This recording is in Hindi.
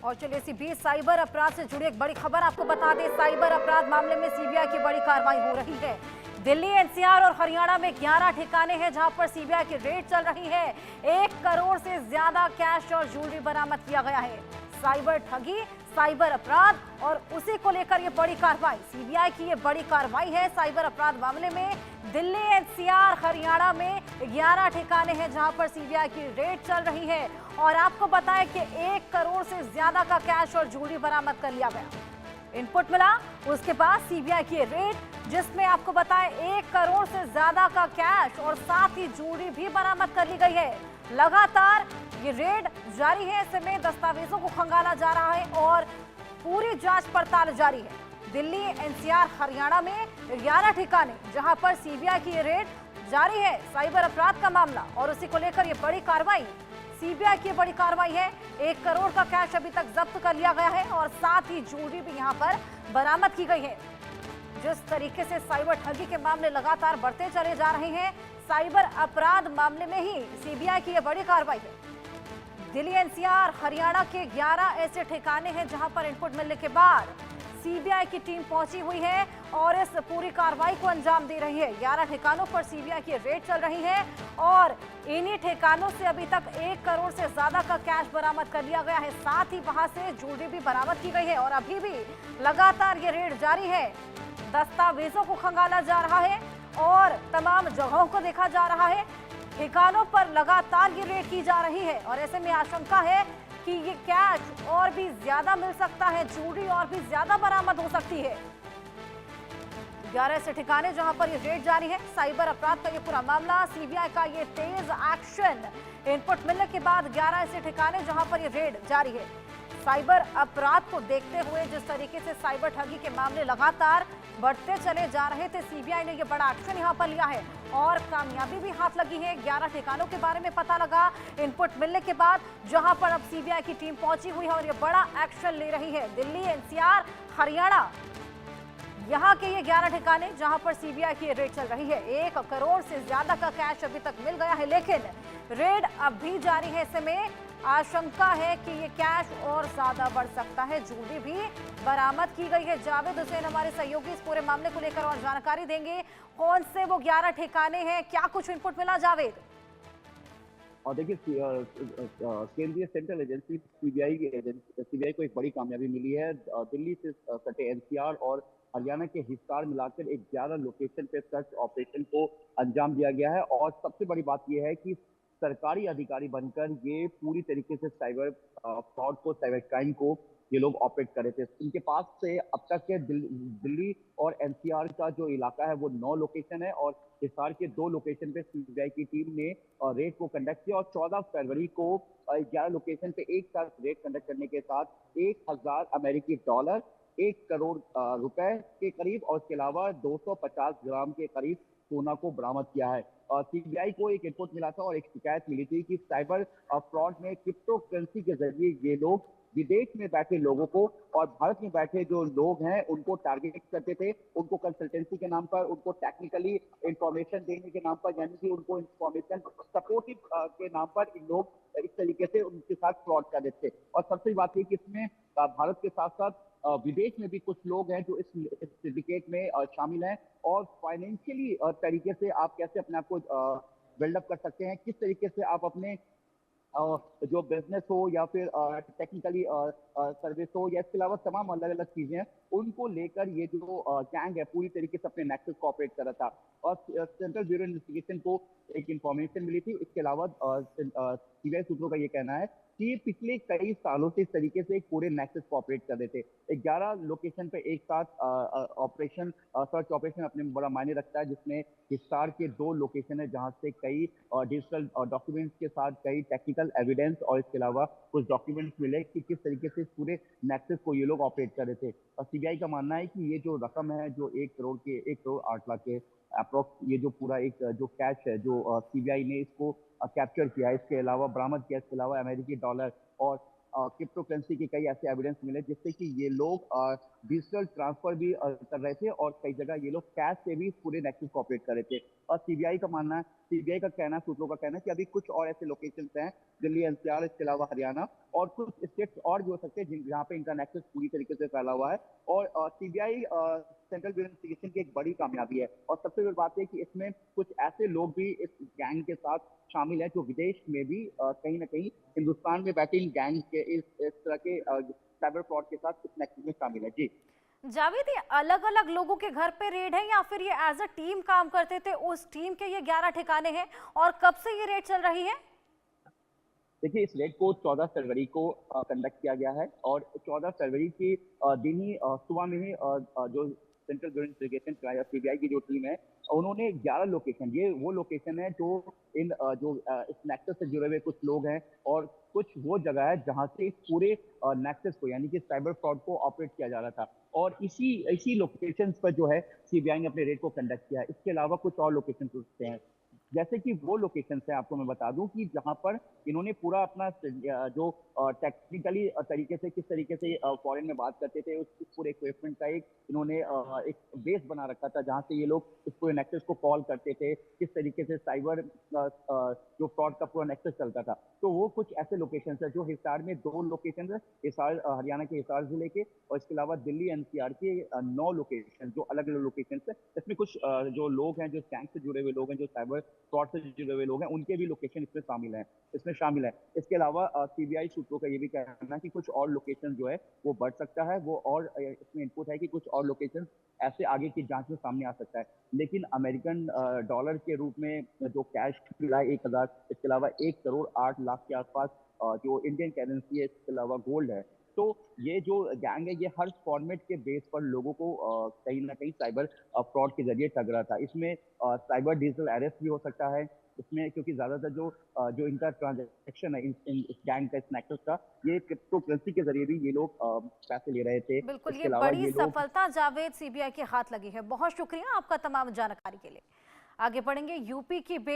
और चलिए इसी बीच साइबर अपराध से जुड़ी एक बड़ी खबर आपको बता दें। साइबर अपराध मामले में सीबीआई की बड़ी कार्रवाई हो रही है। दिल्ली, एनसीआर और हरियाणा में 11 ठिकाने हैं जहां पर सीबीआई की रेड चल रही है। 1 करोड़ से ज्यादा कैश और ज्वेलरी बरामद किया गया है। साइबर ठगी, साइबर अपराध और उसी को लेकर ये बड़ी कार्रवाई, सीबीआई की ये बड़ी कार्रवाई है। साइबर अपराध मामले में दिल्ली, एनसीआर, हरियाणा में 11 ठिकाने हैं जहां पर सीबीआई की रेड चल रही है। और आपको बताएं कि 1 करोड़ से ज्यादा का कैश और ज्वेलरी बरामद कर लिया गया। इनपुट मिला, उसके बाद सीबीआई की रेड, जिसमें आपको बताएं 1 करोड़ से ज्यादा का कैश और साथ ही ज्वेलरी भी बरामद कर ली गई है। लगातार ये रेड जारी है, ऐसे में दस्तावेजों को खंगाला जा रहा है और पूरी जांच पड़ताल जारी है। दिल्ली, एनसीआर, हरियाणा में 11 ठिकाने जहां पर सीबीआई की ये रेड जारी है। साइबर अपराध का मामला और उसी को लेकर ये बड़ी कार्रवाई, सीबीआई की बड़ी कार्रवाई है। 1 करोड़ का कैश अभी तक जब्त कर लिया गया है और साथ ही ज्वेलरी भी यहां पर बरामद की गई है। जिस तरीके से साइबर ठगी के मामले लगातार बढ़ते चले जा रहे हैं, साइबर अपराध मामले में ही सीबीआई की यह बड़ी कार्रवाई है। दिल्ली, एनसीआर, हरियाणा के 11 ऐसे ठिकाने हैं जहां पर इनपुट मिलने के बाद सीबीआई की टीम पहुंची हुई है और इस पूरी कार्रवाई को अंजाम दे रही है। 11 ठिकानों पर सीबीआई की रेड चल रही है और इन्हीं ठिकानों से अभी तक 1 करोड़ से ज्यादा का कैश बरामद कर लिया गया है। साथ ही वहां से ज्वेलरी भी बरामद की गई है और अभी भी लगातार ये रेड जारी है। दस्तावेजों को खंगाला जा रहा है और तमाम जगहों को देखा जा रहा है। ठिकानों पर लगातार ये रेड की जा रही है और ऐसे में आशंका है कि ये कैश और भी ज्यादा मिल सकता है, ज्वेलरी और भी ज्यादा बरामद हो सकती है। 11 ऐसे ठिकाने जहां पर ये रेड जारी है। साइबर अपराध का ये पूरा मामला, सीबीआई का ये तेज एक्शन, इनपुट मिलने के बाद 11 ऐसे ठिकाने जहां पर ये रेड जारी है। साइबर अपराध को देखते हुए जिस तरीके से साइबर ठगी के मामले लगातार बढ़ते चले जा रहे थे, सीबीआई ने ये बड़ा एक्शन यहां पर लिया है और कामयाबी भी हाथ लगी है। 11 ठिकानों के बारे में पता लगा इनपुट मिलने के बाद, जहां पर अब सीबीआई की टीम पहुंची हुई है और ये बड़ा एक्शन ले रही है। दिल्ली, एनसीआर, हरियाणा, यहाँ के ये 11 ठिकाने जहां पर सीबीआई की रेड चल रही है। 1 करोड़ से ज्यादा का कैश अभी तक मिल गया है, लेकिन रेड अब भी जारी है। ऐसे में आशंका है कि ये कैश और ज्यादा बढ़ सकता है। ज्वेलरी भी बरामद की गई है। जावेद हुसैन हमारे सहयोगी इस पूरे मामले को लेकर और जानकारी देंगे। कौन से वो 11 ठिकाने हैं, क्या कुछ इनपुट मिला जावेद? और देखिए, केंद्रीय सेंट्रल एजेंसी सीबीआई को एक बड़ी कामयाबी मिली है। दिल्ली से सटे एनसीआर और हरियाणा के हिस्सार मिलाकर एक 11 लोकेशन पे सर्च ऑपरेशन को अंजाम दिया गया है। और सबसे बड़ी बात यह है कि सरकारी अधिकारी बनकर ये पूरी तरीके से साइबर फ्रॉड को, साइबर क्राइम को ये लोग ऑपरेट कर रहे थे। इनके पास से अब तक के दिल्ली और एनसीआर का जो इलाका है वो 9 लोकेशन है और हिसार के 2 लोकेशन पे सीबीआई की टीम ने रेड को कंडक्ट किया और 14 फरवरी को 11 लोकेशन पे एक साथ रेड कंडक्ट करने के साथ 1000 अमेरिकी डॉलर, 1 करोड़ रुपए के करीब और इसके अलावा 250 ग्राम के करीब सोना को बरामद किया है। सीबीआई को एक इनपुट मिला था और एक शिकायत मिली थी कि साइबर फ्रॉड में क्रिप्टो करेंसी के जरिए ये लोग विदेश में बैठे लोगों को और भारत में बैठे जो लोग हैं उनको टारगेट करते थे। उनको कंसल्टेंसी के नाम पर, उनको टेक्निकली इंफॉर्मेशन देने के नाम पर, यानी कि उनको इंफॉर्मेशन सपोर्टिव के नाम पर इन लोग इस तरीके से उनके साथ फ्रॉड कर देते थे। और सबसे बात यह कि इसमें भारत के साथ साथ विदेश में भी कुछ लोग हैं जो इस सिंडिकेट में शामिल हैं। और फाइनेंशियली तरीके से आप कैसे अपने आप को बिल्डअप कर सकते हैं, किस तरीके से आप अपने जो बिजनेस हो या फिर टेक्निकली सर्विस हो या इसके अलावा तमाम अलग अलग चीजें हैं, उनको लेकर ये जो गैंग है पूरी तरीके से अपने नेक्सस को ऑपरेट कर रहा था। और सेंट्रल ब्यूरो इन्वेस्टिगेशन को एक इंफॉर्मेशन मिली थी। इसके अलावा सीबीआई सूत्रों का ये कहना है कि पिछले कई सालों से इस तरीके से एक पूरे नेक्सस को ऑपरेट कर रहे थे। 11 लोकेशन पे एक साथ ऑपरेशन, सर्च ऑपरेशन अपने में बड़ा मायने रखता है, जिसमें हिसार के 2 लोकेशन है जहां से कई डिजिटल डॉक्यूमेंट्स के साथ कई टेक्निकल एविडेंस और इसके अलावा कुछ डॉक्यूमेंट्स मिले कि किस तरीके से इस पूरे नेक्सस को ये लोग ऑपरेट कर रहे थे। और सीबीआई का मानना है कि ये जो रकम है, जो 1 करोड़ 8 लाख के अप्रोक्स, ये जो पूरा एक जो कैश है जो सीबीआई ने इसको कैप्चर किया है, इसके अलावा बरामद किया, इसके अलावा अमेरिकी डॉलर और क्रिप्टो करेंसी के कई ऐसे एविडेंस मिले जिससे कि ये लोग डिजिटल ट्रांसफर भी कर रहे थे और कई जगह ये लोग कैश से भी पूरे नेक्सस को ऑपरेट कर रहे थे। और सीबीआई का मानना है सीबीआई का कहना, सूत्रों का कहना है कि अभी कुछ और ऐसे लोकेशंस हैं, दिल्ली एनसीआर, इसके अलावा हरियाणा और कुछ स्टेट्स और भी हो सकते हैं जहाँ पे इनका नेक्सस पूरी तरीके से फैला हुआ है। और सीबीआई सेंट्रल ब्यूरो इन्वेस्टिगेशन की एक बड़ी कामयाबी है और सबसे बड़ी बात है कि इसमें कुछ ऐसे लोग भी इस गैंग के साथ शामिल हैं जो विदेश में भी कहीं ना कहीं हिंदुस्तान में बैठे इन गैंग के इस तरह के साइबर फ्रॉड के साथ इस नेक्सस में शामिल है। जी जावेद, ये अलग अलग लोगों के घर पे रेड है या फिर ये एज अ टीम काम करते थे, उस टीम के ये 11 ठिकाने हैं और कब से ये रेड चल रही है? देखिए, इस रेड को 14 फरवरी को कंडक्ट किया गया है और 14 फरवरी के दिन ही सुबह में ही जो सेंट्रल ब्यूरो इन्वेस्टिगेशन या सीबीआई की जो टीम है, उन्होंने 11 लोकेशन, ये वो लोकेशन है जो इस नेक्सस से जुड़े हुए कुछ लोग हैं और कुछ वो जगह है जहां से इस पूरे नेक्सस को यानी कि साइबर फ्रॉड को ऑपरेट किया जा रहा था और इसी इसी लोकेशन पर जो है सीबीआई ने अपने रेड को कंडक्ट किया है। इसके अलावा कुछ और लोकेशन होते हैं, जैसे कि वो लोकेशन है, आपको मैं बता दूं कि जहां पर इन्होंने पूरा अपना जो टेक्निकली तरीके से किस तरीके से फॉरेन में बात करते थे उस पूरे इक्विपमेंट का इन्होंने एक बेस बना रखा था जहां से ये लोग इस पूरे नेक्सस को कॉल करते थे, किस तरीके से साइबर जो फ्रॉड का पूरा नेक्सस चलता था। तो वो कुछ ऐसे लोकेशन है जो हिसार में 2 लोकेशन है, हिसार हरियाणा के हिसार जिले के, और इसके अलावा दिल्ली एनसीआर के 9 लोकेशन जो अलग अलग लोकेशन है। इसमें कुछ जो लोग हैं, जो गैंग से जुड़े हुए लोग हैं, जो साइबर फ्रॉड से जुड़े हुए लोग हैं, उनके भी लोकेशन इसमें शामिल है। इसके अलावा सीबीआई सूत्रों का ये भी कहना है कि कुछ और लोकेशन जो है वो बढ़ सकता है, वो और इसमें इनपुट है कि कुछ और लोकेशन ऐसे आगे की जांच में सामने आ सकता है। लेकिन अमेरिकन डॉलर के रूप में जो कैश मिला है 1000, इसके अलावा 1 करोड़ 8 लाख के आसपास जो इंडियन करेंसी है, इसके अलावा गोल्ड है। तो ये जो गैंग है ये हर फॉर्मेट के बेस पर लोगों को कहीं ना कहीं साइबर फ्रॉड के जरिए ठग रहा था। इसमें साइबर डिजिटल अरेस्ट भी हो सकता है इसमें, क्योंकि ज्यादातर जो इनका ट्रांजैक्शन है इस गैंग का, इस नेक्सस का, ये क्रिप्टो करेंसी के जरिए भी ये लोग पैसे ले रहे थे। बिल्कुल, इसके ये अलावा बड़ी ये लोग सफलता जावेद सीबीआई के हाथ लगी है। बहुत शुक्रिया आपका तमाम जानकारी के लिए। आगे बढ़ेंगे, यूपी की